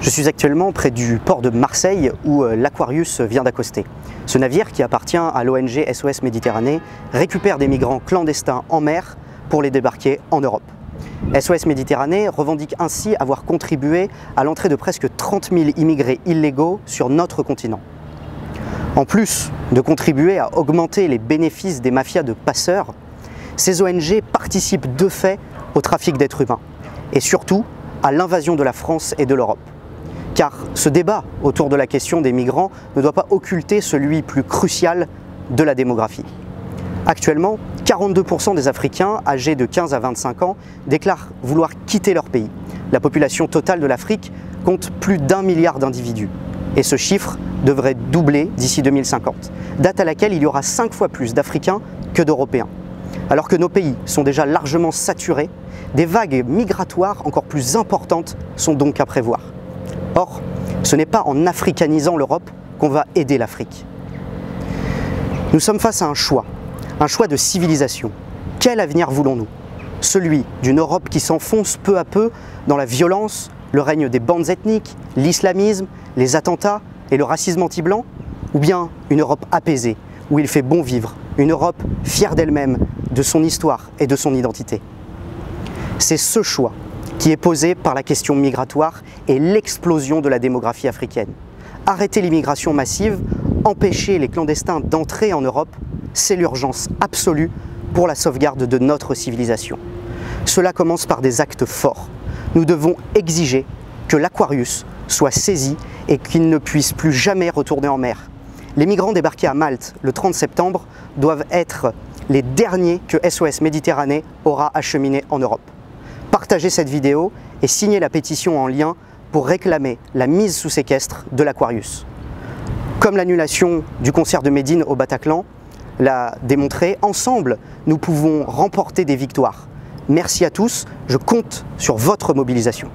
Je suis actuellement près du port de Marseille où l'Aquarius vient d'accoster. Ce navire, qui appartient à l'ONG SOS Méditerranée, récupère des migrants clandestins en mer pour les débarquer en Europe. SOS Méditerranée revendique ainsi avoir contribué à l'entrée de presque 30 000 immigrés illégaux sur notre continent. En plus de contribuer à augmenter les bénéfices des mafias de passeurs, ces ONG participent de fait au trafic d'êtres humains et surtout à l'invasion de la France et de l'Europe. Car ce débat autour de la question des migrants ne doit pas occulter celui plus crucial de la démographie. Actuellement, 42% des Africains âgés de 15 à 25 ans déclarent vouloir quitter leur pays. La population totale de l'Afrique compte plus d'1 milliard d'individus. Et ce chiffre devrait doubler d'ici 2050, date à laquelle il y aura 5 fois plus d'Africains que d'Européens. Alors que nos pays sont déjà largement saturés, des vagues migratoires encore plus importantes sont donc à prévoir. Or, ce n'est pas en africanisant l'Europe qu'on va aider l'Afrique. Nous sommes face à un choix de civilisation. Quel avenir voulons-nous? Celui d'une Europe qui s'enfonce peu à peu dans la violence, le règne des bandes ethniques, l'islamisme, les attentats et le racisme anti-blanc? Ou bien une Europe apaisée, où il fait bon vivre, une Europe fière d'elle-même, de son histoire et de son identité? C'est ce choix qui est posé par la question migratoire et l'explosion de la démographie africaine. Arrêter l'immigration massive, empêcher les clandestins d'entrer en Europe, c'est l'urgence absolue pour la sauvegarde de notre civilisation. Cela commence par des actes forts. Nous devons exiger que l'Aquarius soit saisi et qu'il ne puisse plus jamais retourner en mer. Les migrants débarqués à Malte le 30 septembre doivent être les derniers que SOS Méditerranée aura acheminés en Europe. Partagez cette vidéo et signez la pétition en lien pour réclamer la mise sous séquestre de l'Aquarius. Comme l'annulation du concert de Médine au Bataclan l'a démontré, ensemble, nous pouvons remporter des victoires. Merci à tous, je compte sur votre mobilisation.